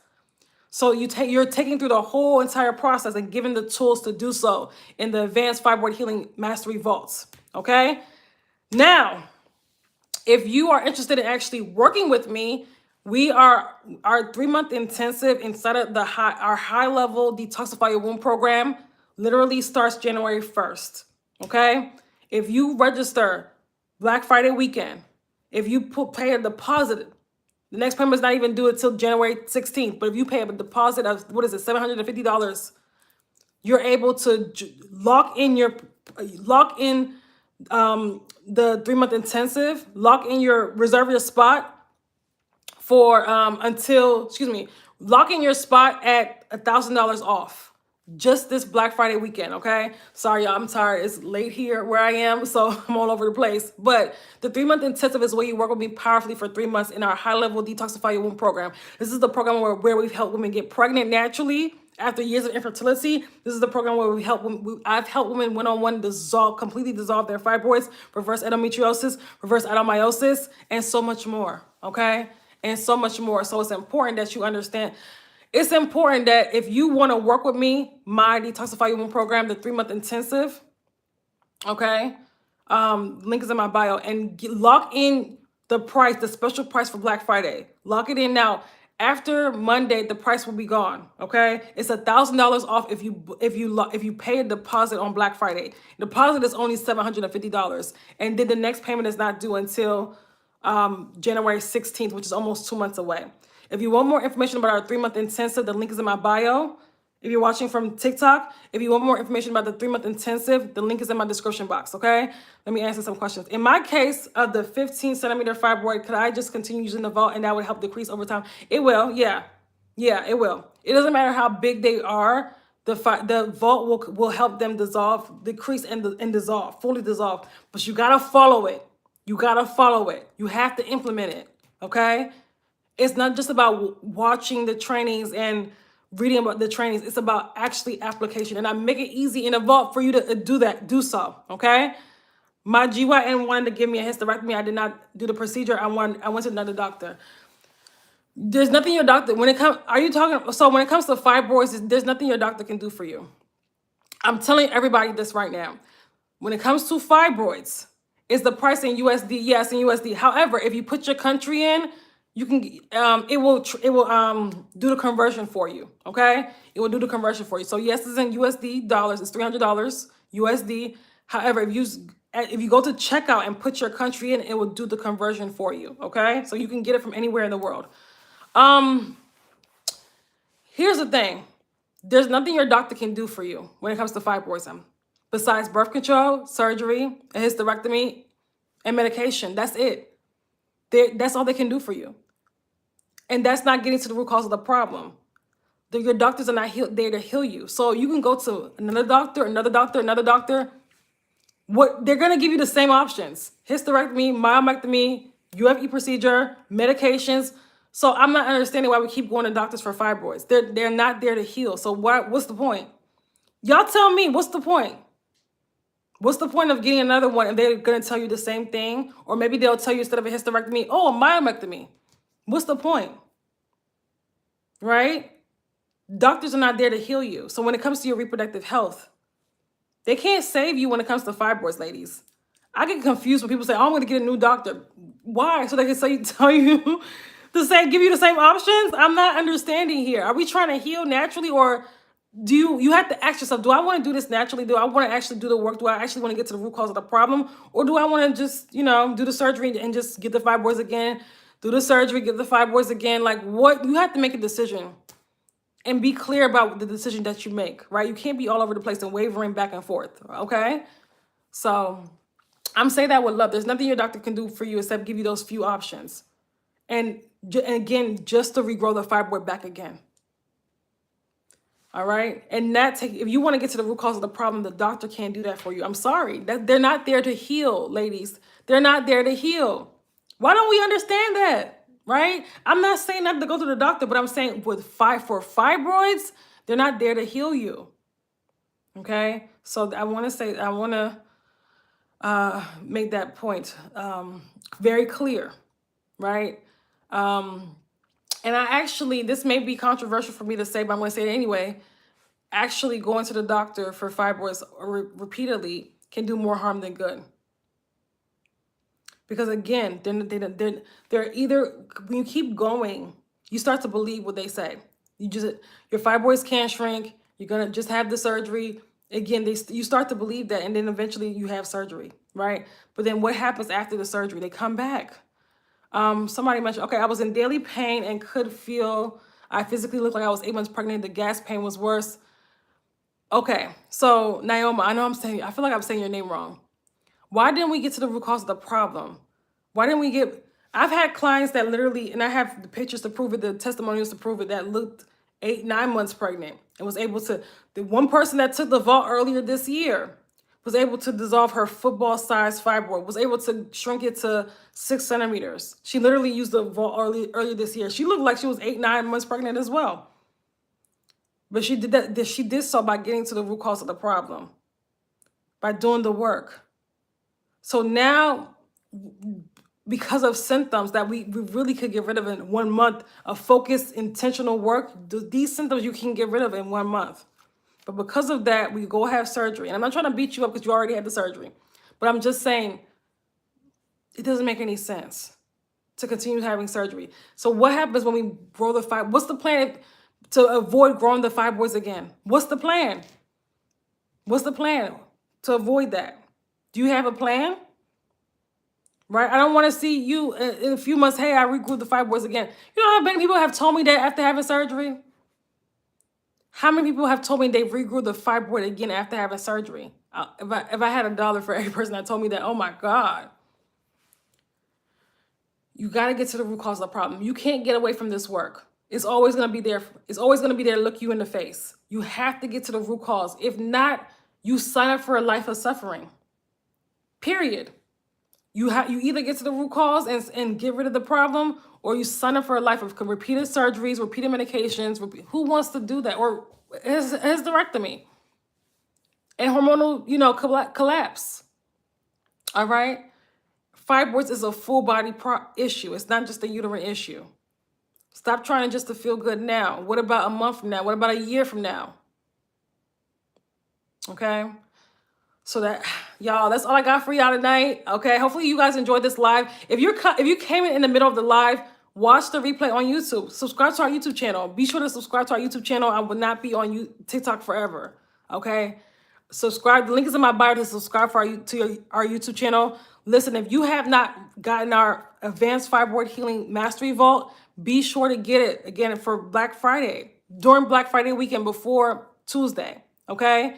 So you're taking through the whole entire process and given the tools to do so in the Advanced Fibroid Healing Mastery Vaults, okay? Now, if you are interested in actually working with me, our 3-month intensive inside of our high-level Detoxify Your Womb program literally starts January 1st, okay? If you register Black Friday weekend, if you pay a deposit, the next payment is not even due until January 16th. But if you pay a deposit of, $750, you're able to lock in the 3-month intensive, reserve your spot for lock in your spot at $1,000 off. Just this Black Friday weekend, okay? Sorry, y'all, I'm tired. It's late here where I am, so I'm all over the place. But the 3-month intensive is where you work with me powerfully for 3 months in our high-level Detoxify Your Womb program. This is the program where we've helped women get pregnant naturally after years of infertility. This is the program where I've helped women one-on-one completely dissolve their fibroids, reverse endometriosis, reverse adenomyosis, and so much more, okay? And so much more. So it's important that you understand. It's important that if you want to work with me, my Detoxify Your Womb program, the 3-month intensive, okay? Link is in my bio. And lock in the price, the special price for Black Friday. Lock it in now. After Monday, the price will be gone, okay? It's $1,000 off if you pay a deposit on Black Friday. Deposit is only $750. And then the next payment is not due until January 16th, which is almost 2 months away. If you want more information about our 3-month intensive, the link is in my bio. If you're watching from TikTok, if you want more information about the 3-month intensive, the link is in my description box, okay? Let me answer some questions. In my case of the 15-centimeter fibroid, could I just continue using the vault and that would help decrease over time? It will, yeah. Yeah, it will. It doesn't matter how big they are. The vault will help them decrease and dissolve, fully dissolve. But you got to follow it. You got to follow it. You have to implement it, okay? It's not just about watching the trainings and reading about the trainings. It's about actually application. And I make it easy in a vault for you to do so, okay? My GYN wanted to give me a hysterectomy. I did not do the procedure. I went to another doctor. There's nothing your doctor, when it comes to fibroids, there's nothing your doctor can do for you. I'm telling everybody this right now. When it comes to fibroids, it's the price in USD, yes, in USD. However, if you put your country in, you can it will do the conversion for you, okay? It will do the conversion for you. So yes, it's in USD dollars. It's $300 USD. However, if you use if you go to checkout and put your country in, it will do the conversion for you, okay? So you can get it from anywhere in the world. Here's the thing. There's nothing your doctor can do for you when it comes to fibroids besides birth control, surgery, a hysterectomy, and medication. That's it. That's all they can do for you. And that's not getting to the root cause of the problem. Your doctors are not there to heal you. So you can go to another doctor, another doctor, another doctor. They're going to give you the same options: hysterectomy, myomectomy, UFE procedure, medications. So I'm not understanding why we keep going to doctors for fibroids. They're not there to heal. So what's the point? Y'all tell me, what's the point? What's the point of getting another one if they're going to tell you the same thing? Or maybe they'll tell you instead of a hysterectomy, oh, a myomectomy. What's the point? Right? Doctors are not there to heal you. So when it comes to your reproductive health, they can't save you when it comes to fibroids, ladies. I get confused when people say, oh, I'm going to get a new doctor. Why? So they can tell you give you the same options? I'm not understanding here. Are we trying to heal naturally, or do you have to ask yourself, do I want to do this naturally? Do I want to actually do the work? Do I actually want to get to the root cause of the problem? Or do I want to just, do the surgery and just get the fibroids again? Do the surgery, get the fibroids again? Like, what? You have to make a decision and be clear about the decision that you make, right? You can't be all over the place and wavering back and forth, okay? So I'm saying that with love. There's nothing your doctor can do for you except give you those few options. And again, just to regrow the fibroid back again. All right? And if you want to get to the root cause of the problem, the doctor can't do that for you. I'm sorry. They're not there to heal, ladies. They're not there to heal. Why don't we understand that? Right? I'm not saying not to go to the doctor, but I'm saying for fibroids, they're not there to heal you. Okay? So I want to make that point very clear, right? And this may be controversial for me to say, but I'm going to say it anyway. Actually going to the doctor for fibroids repeatedly can do more harm than good. Because again, they're either, when you keep going, you start to believe what they say. Your fibroids can't shrink. You're going to just have the surgery. Again, you start to believe that, and then eventually you have surgery, right? But then what happens after the surgery? They come back. Somebody mentioned, okay, I was in daily pain and I physically looked like I was 8 months pregnant. The gas pain was worse. Okay, so Naoma, I feel like I'm saying your name wrong. Why didn't we get to the root cause of the problem? I've had clients that literally, and I have the pictures to prove it, the testimonials to prove it, that looked 8, 9 months pregnant and was able to, the one person that took the vault earlier this year was able to dissolve her football-sized fibroid, was able to shrink it to 6 centimeters. She literally used the vault earlier this year. She looked like she was 8, 9 months pregnant as well. But she did so by getting to the root cause of the problem, by doing the work. So now, because of symptoms that we really could get rid of in 1 month of focused, intentional work, these symptoms you can get rid of in 1 month. But because of that, we go have surgery. And I'm not trying to beat you up because you already had the surgery. But I'm just saying, it doesn't make any sense to continue having surgery. So what happens when we grow the fibroids? What's the plan to avoid growing the fibroids again? What's the plan? What's the plan to avoid that? Do you have a plan? Right? I don't want to see you in a few months, hey, I regrew the fibroids again. You know how many people have told me that after having surgery? How many people have told me they regrew the fibroid again after having surgery? If I had $1 for every person that told me that, oh my God. You got to get to the root cause of the problem. You can't get away from this work. It's always going to be there. It's always going to be there to look you in the face. You have to get to the root cause. If not, you sign up for a life of suffering. Period. You either get to the root cause and get rid of the problem, or you sign up for a life of repeated surgeries, repeated medications. Who wants to do that? Or hysterectomy and hormonal, collapse. All right? Fibroids is a full body issue. It's not just a uterine issue. Stop trying just to feel good now. What about a month from now? What about a year from now? Okay? So y'all, that's all I got for y'all tonight. Okay, hopefully you guys enjoyed this live. If you came in the middle of the live, watch the replay on YouTube. Subscribe to our YouTube channel. Be sure to subscribe to our YouTube channel. I will not be on TikTok forever. Okay, Subscribe. The link is in my bio to subscribe for our YouTube channel. Listen, if you have not gotten our Advanced Fibroid Healing Mastery Vault, be sure to get it again for Black Friday, during Black Friday weekend before Tuesday. Okay.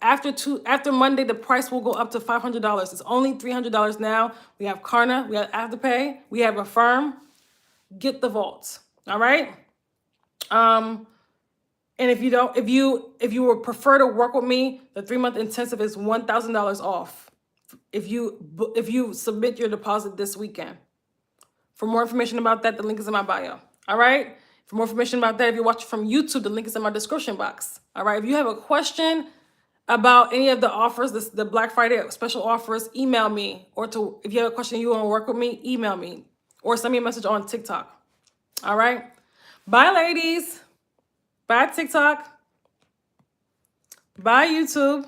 After Monday, the price will go up to $500. It's only $300 now. We have Klarna, we have Afterpay, we have Affirm. Get the vaults. All right. And if you would prefer to work with me, the 3-month intensive is $1,000 off. If you submit your deposit this weekend. For more information about that, the link is in my bio. All right. For more information about that, if you're watching from YouTube, the link is in my description box. All right. If you have a question about any of the offers, the Black Friday special offers, email me. Or if you have a question you want to work with me, email me. Or send me a message on TikTok. All right. Bye, ladies. Bye, TikTok. Bye, YouTube.